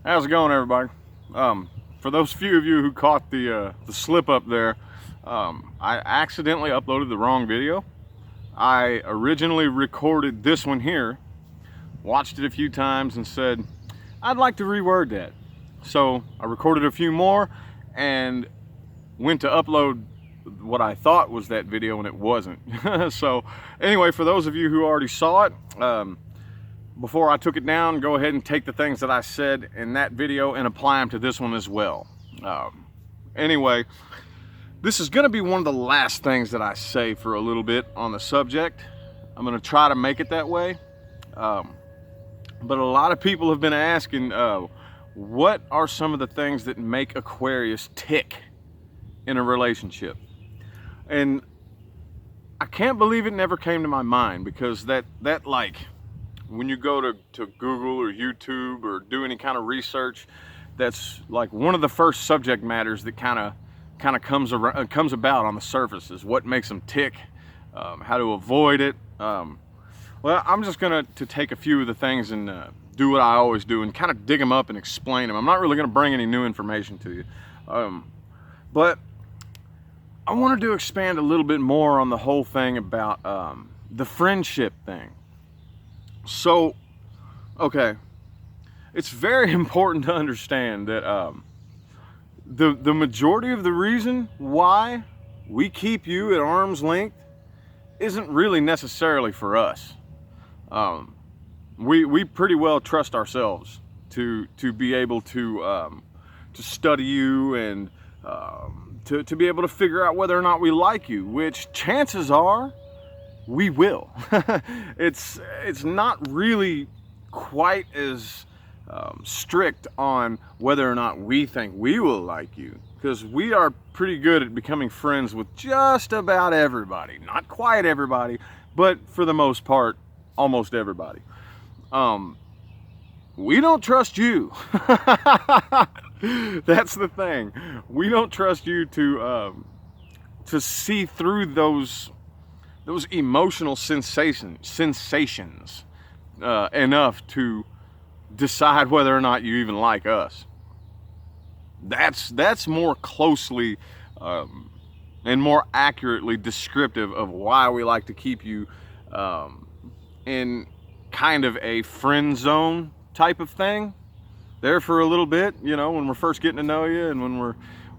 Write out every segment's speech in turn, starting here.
How's it going, everybody? For those few of you who caught the slip up there, I accidentally uploaded the wrong video. I originally recorded this one here, watched it a few times, and said, I'd like to reword that. So I recorded a few more and went to upload what I thought was that video, and it wasn't. So anyway, for those of you who already saw it, before I took it down, go ahead and take the things that I said in that video and apply them to this one as well. Anyway, this is going to be one of the last things that I say for a little bit on the subject. I'm going to try to make it that way. But a lot of people have been asking, what are some of the things that make Aquarius tick in a relationship? And I can't believe it never came to my mind, because that like, when you go to Google or YouTube or do any kind of research, that's like one of the first subject matters that kind of comes about on the surface, is what makes them tick, how to avoid it. Well, I'm just gonna take a few of the things and do what I always do and kind of dig them up and explain them. I'm not really gonna bring any new information to you, but I wanted to expand a little bit more on the whole thing about the friendship thing. So, okay, it's very important to understand that the majority of the reason why we keep you at arm's length isn't really necessarily for us. We pretty well trust ourselves to be able to study you and to be able to figure out whether or not we like you, which chances are we will. It's not really quite as strict on whether or not we think we will like you, because we are pretty good at becoming friends with just about everybody. Not quite everybody, but for the most part, almost everybody. We don't trust you. That's the thing. We don't trust you to see through those emotional sensations enough to decide whether or not you even like us. That's more closely and more accurately descriptive of why we like to keep you in kind of a friend zone type of thing there for a little bit, you know, when we're first getting to know you and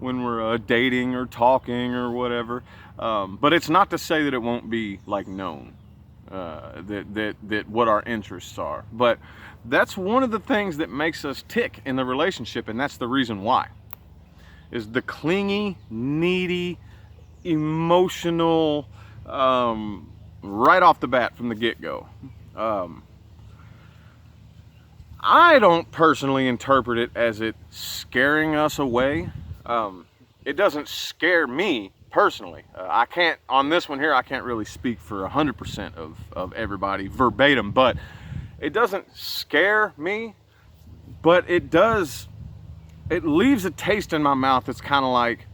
when we're dating or talking or whatever. But it's not to say that it won't be like known that what our interests are. But that's one of the things that makes us tick in the relationship, and that's the reason why. Is the clingy, needy, emotional, right off the bat from the get-go. I don't personally interpret it as it scaring us away. It doesn't scare me personally. I can't, on this one here, I can't really speak for 100% of everybody verbatim, but it doesn't scare me, but it leaves a taste in my mouth that's kind of like,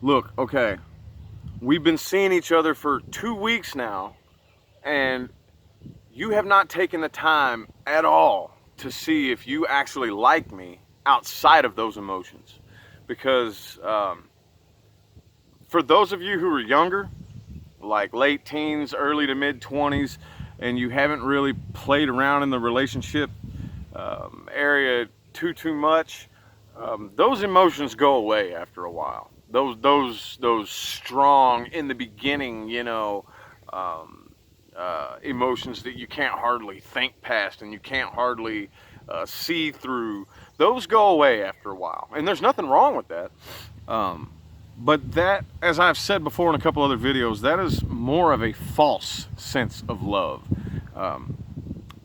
look, okay, we've been seeing each other for 2 weeks now, and you have not taken the time at all to see if you actually like me outside of those emotions. Because for those of you who are younger, like late teens, early to mid 20s, and you haven't really played around in the relationship area too much, those emotions go away after a while. Those strong in the beginning, you know, emotions that you can't hardly think past and you can't hardly see through, those go away after a while, and there's nothing wrong with that. But that, as I've said before in a couple other videos, that is more of a false sense of love.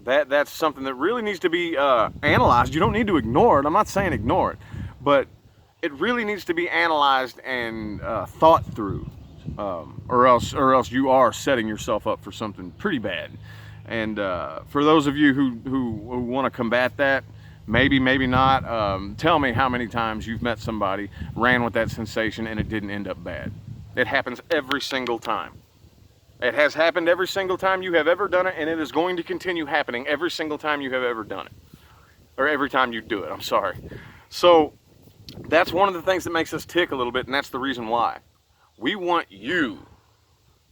That's something that really needs to be analyzed. You don't need to ignore it. I'm not saying ignore it, but it really needs to be analyzed and thought through, or else you are setting yourself up for something pretty bad. And for those of you who want to combat that, maybe not, tell me how many times you've met somebody, ran with that sensation, and it didn't end up bad. It happens every single time. It has happened every single time you have ever done it, and it is going to continue happening every single time you have ever done it. or every time you do it, I'm sorry. So that's one of the things that makes us tick a little bit, and that's the reason why. We want you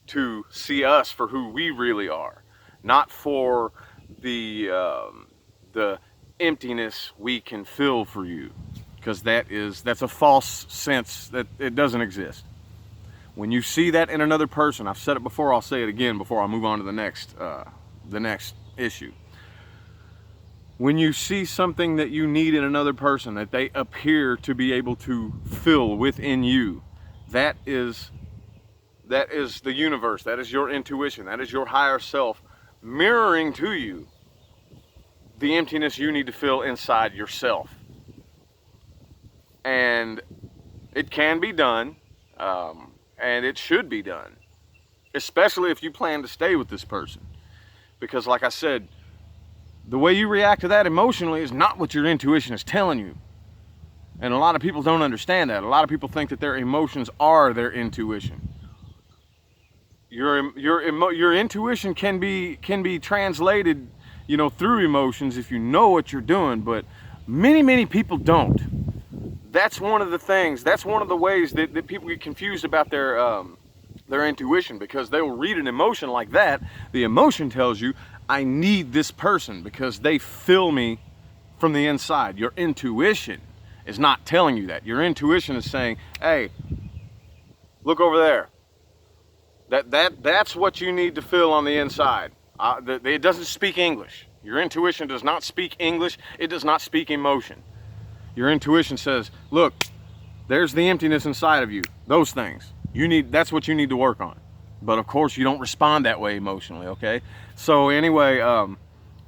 to see us for who we really are, not for the emptiness we can fill for you, because that's a false sense that it doesn't exist. When you see that in another person, I've said it before, I'll say it again before I move on to the next issue. When you see something that you need in another person that they appear to be able to fill within you, that is the universe, that is your intuition, that is your higher self mirroring to you the emptiness you need to fill inside yourself. And it can be done, and it should be done, especially if you plan to stay with this person. Because like I said, the way you react to that emotionally is not what your intuition is telling you. And a lot of people don't understand that. A lot of people think that their emotions are their intuition. Your intuition can be translated, through emotions if you know what you're doing, but many people don't. That's one of the things, that's one of the ways that people get confused about their intuition, because they will read an emotion like that. The emotion tells you, I need this person because they fill me from the inside. Your intuition is not telling you that. Your intuition is saying, hey, look over there. That's what you need to fill on the inside. It doesn't speak English. Your intuition does not speak English. It does not speak emotion. Your intuition says, look, there's the emptiness inside of you. Those things. That's what you need to work on. But of course you don't respond that way emotionally, okay? So anyway,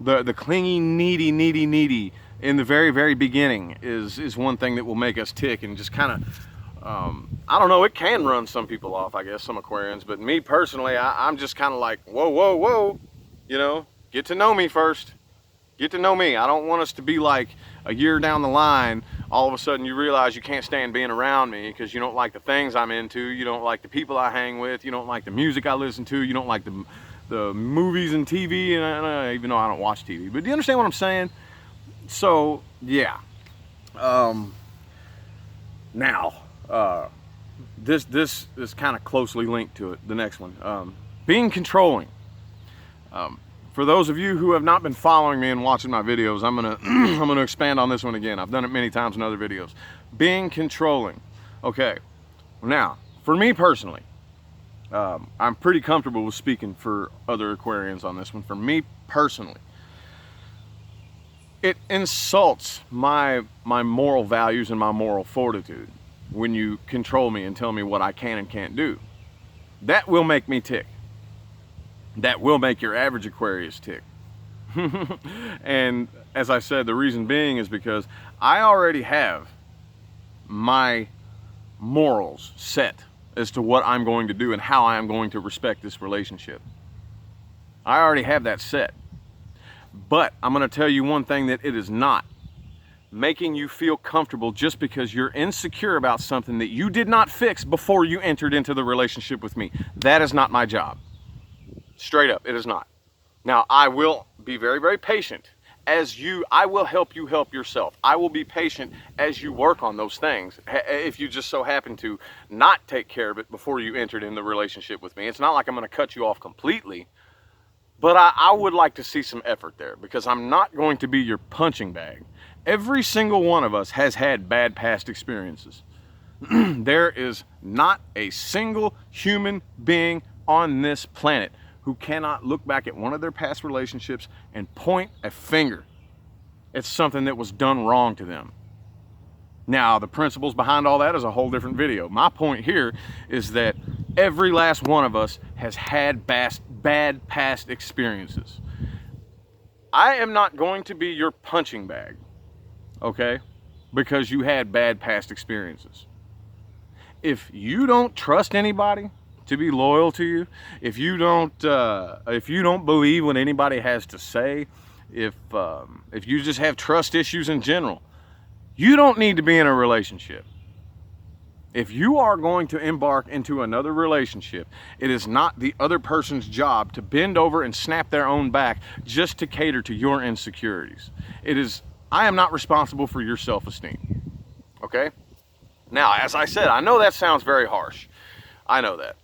the clingy, needy in the very beginning is one thing that will make us tick, and just kind of, I don't know, it can run some people off, I guess, some Aquarians, but me personally, I'm just kind of like, whoa, get to know me first. Get to know me. I don't want us to be like a year down the line, all of a sudden you realize you can't stand being around me because you don't like the things I'm into, you don't like the people I hang with, you don't like the music I listen to, you don't like the movies and TV, and even though I don't watch TV. But do you understand what I'm saying? So, yeah. Now, this is kind of closely linked to it, the next one. Being controlling. For those of you who have not been following me and watching my videos, I'm gonna expand on this one again. I've done it many times in other videos. Being controlling. Okay, now, for me personally, I'm pretty comfortable with speaking for other Aquarians on this one. For me personally, it insults my moral values and my moral fortitude when you control me and tell me what I can and can't do. That will make me tick. That will make your average Aquarius tick. And as I said, the reason being is because I already have my morals set as to what I'm going to do and how I am going to respect this relationship. I already have that set. But I'm going to tell you one thing that it is not. Making you feel comfortable just because you're insecure about something that you did not fix before you entered into the relationship with me. That is not my job. Straight up, it is not. Now, I will be very patient I will help you help yourself. I will be patient as you work on those things. If you just so happen to not take care of it before you entered in the relationship with me. It's not like I'm going to cut you off completely, but I would like to see some effort there, because I'm not going to be your punching bag. Every single one of us has had bad past experiences. There is not a single human being on this planet who cannot look back at one of their past relationships and point a finger at something that was done wrong to them. Now, the principles behind all that is a whole different video. My point here is that every last one of us has had bad past experiences. I am not going to be your punching bag, okay, because you had bad past experiences. If you don't trust anybody to be loyal to you, if you don't believe what anybody has to say, if you just have trust issues in general, you don't need to be in a relationship. If you are going to embark into another relationship, it is not the other person's job to bend over and snap their own back just to cater to your insecurities. It is I am not responsible for your self-esteem. Okay? Now, as I said, I know that sounds very harsh. I know that.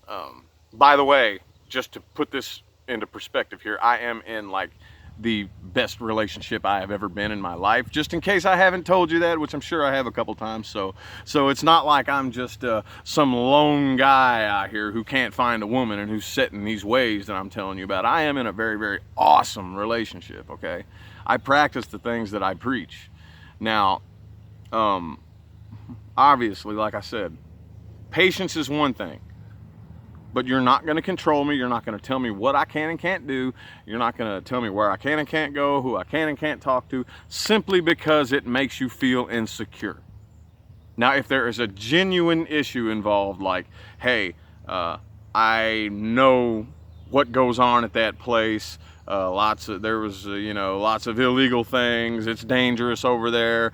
By the way, just to put this into perspective here, I am in like the best relationship I have ever been in my life, just in case I haven't told you that, which I'm sure I have a couple times. So it's not like I'm just some lone guy out here who can't find a woman and who's set in these ways that I'm telling you about. I am in a very, very awesome relationship, okay? I practice the things that I preach. Now, obviously, like I said, patience is one thing. But you're not going to control me. You're not going to tell me what I can and can't do. You're not going to tell me where I can and can't go, who I can and can't talk to, simply because it makes you feel insecure. Now, if there is a genuine issue involved, like, hey, I know what goes on at that place. There was lots of illegal things. It's dangerous over there.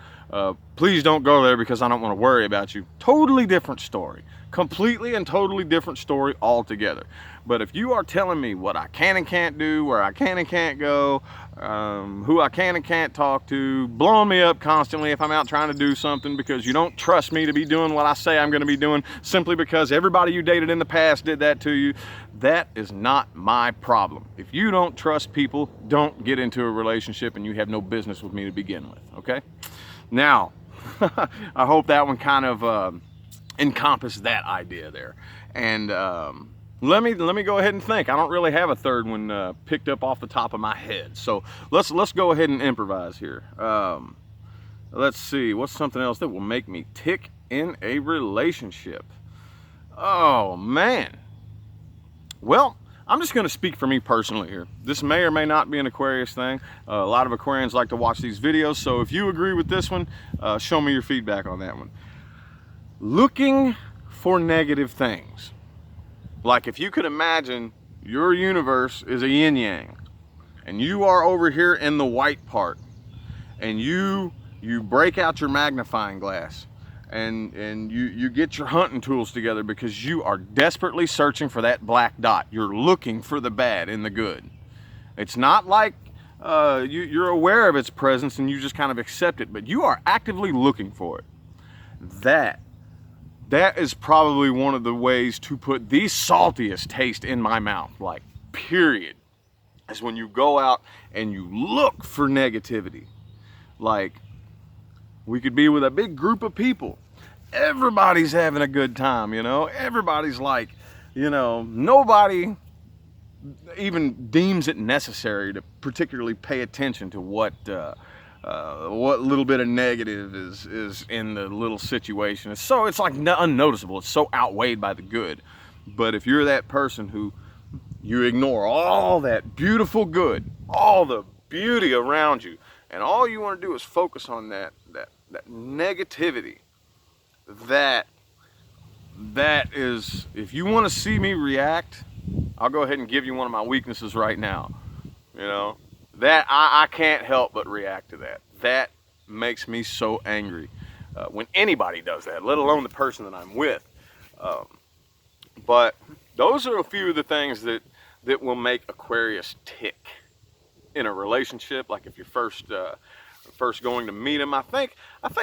Please don't go there because I don't want to worry about you. Totally different story. Completely and totally different story altogether. But if you are telling me what I can and can't do, where I can and can't go, who I can and can't talk to, blowing me up constantly if I'm out trying to do something because you don't trust me to be doing what I say I'm going to be doing simply because everybody you dated in the past did that to you, that is not my problem. If you don't trust people, don't get into a relationship, and you have no business with me to begin with, okay? Now, I hope that one kind of encompass that idea there. And let me go ahead and think. I don't really have a third one picked up off the top of my head, so let's go ahead and improvise here. Let's see, what's something else that will make me tick in a relationship? Oh man, well, I'm just going to speak for me personally here. This may or may not be an Aquarius thing. A lot of Aquarians like to watch these videos, so if you agree with this one, show me your feedback on that one. Looking for negative things. Like if you could imagine your universe is a yin-yang, and you are over here in the white part, and you break out your magnifying glass, and you get your hunting tools together because you are desperately searching for that black dot. You're looking for the bad in the good. It's not like you're aware of its presence and you just kind of accept it, but you are actively looking for it. That is probably one of the ways to put the saltiest taste in my mouth, like, period, is when you go out and you look for negativity. Like, we could be with a big group of people. Everybody's having a good time, you know? Everybody's like, you know, nobody even deems it necessary to particularly pay attention to what little bit of negative is in the little situation. It's like unnoticeable. It's so outweighed by the good. But if you're that person who you ignore all that beautiful good, all the beauty around you, and all you want to do is focus on that negativity, that is, if you want to see me react, I'll go ahead and give you one of my weaknesses right now. You know, that I can't help but react to that. That makes me so angry when anybody does that, let alone the person that I'm with. But those are a few of the things that will make Aquarius tick in a relationship. Like if you're first going to meet them, I think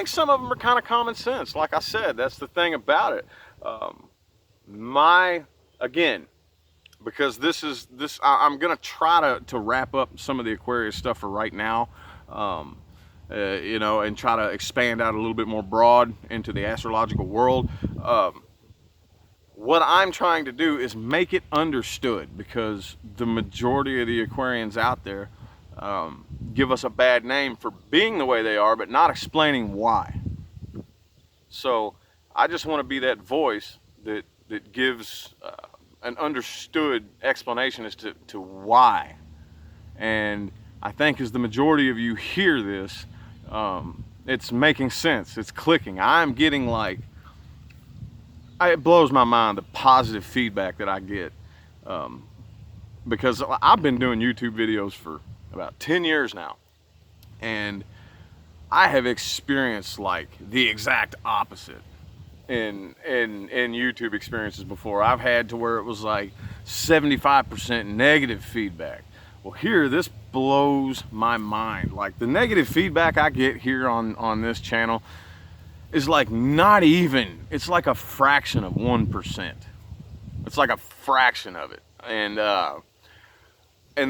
some of them are kind of common sense. Like I said, that's the thing about it. Again, because I'm gonna try to wrap up some of the Aquarius stuff for right now, you know, and try to expand out a little bit more broad into the astrological world. What I'm trying to do is make it understood, because the majority of the Aquarians out there give us a bad name for being the way they are, but not explaining why. So I just want to be that voice that gives an understood explanation as to why. And I think as the majority of you hear this, it's making sense. It's clicking. I'm getting like, it blows my mind the positive feedback that I get, because I've been doing YouTube videos for about 10 years now, and I have experienced like the exact opposite in YouTube experiences before. I've had to where it was like 75% negative feedback. Well, here, this blows my mind. Like, the negative feedback I get here on this channel is like not even, it's like a fraction of 1%. It's like a fraction of it. And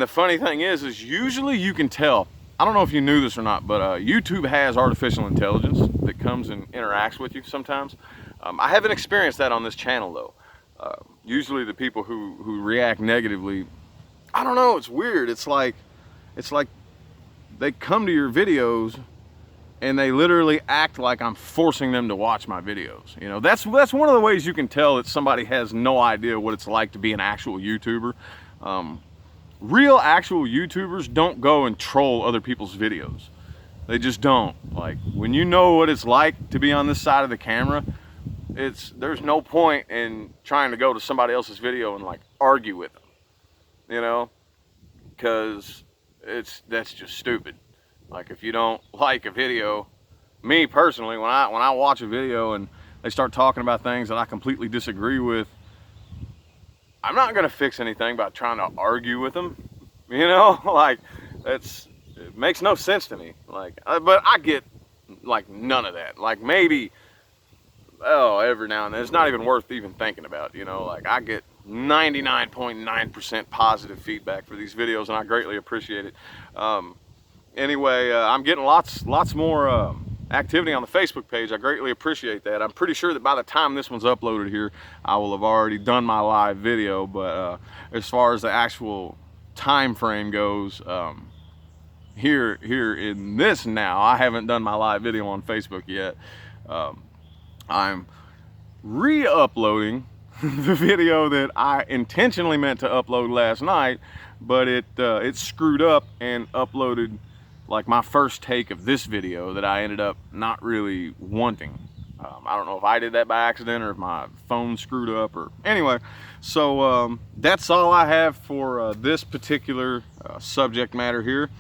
the funny thing is usually you can tell, I don't know if you knew this or not, but YouTube has artificial intelligence that comes and interacts with you sometimes. I haven't experienced that on this channel though. Usually the people who react negatively, I don't know, it's weird. It's like they come to your videos and they literally act like I'm forcing them to watch my videos. You know, that's one of the ways you can tell that somebody has no idea what it's like to be an actual YouTuber. Real actual YouTubers don't go and troll other people's videos. They just don't. Like, when you know what it's like to be on this side of the camera, there's no point in trying to go to somebody else's video and like argue with them. You know, because that's just stupid. Like, if you don't like a video, me personally, when I watch a video and they start talking about things that I completely disagree with, I'm not gonna fix anything by trying to argue with them. You know, like, it makes no sense to me. Like, but I get like none of that. Like, maybe, every now and then, it's not even worth even thinking about. You know, like, I get 99.9% positive feedback for these videos, and I greatly appreciate it. Anyway, I'm getting lots more activity on the Facebook page. I greatly appreciate that. I'm pretty sure that by the time this one's uploaded here, I will have already done my live video, but as far as the actual time frame goes, here in this now, I haven't done my live video on Facebook yet. I'm re-uploading the video that I intentionally meant to upload last night, but it screwed up and uploaded like my first take of this video that I ended up not really wanting. I don't know if I did that by accident or if my phone screwed up, or anyway. So that's all I have for this particular subject matter here.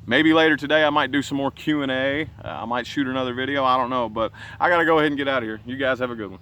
Maybe later today I might do some more Q&A. I might shoot another video, I don't know, but I gotta go ahead and get out of here. You guys have a good one.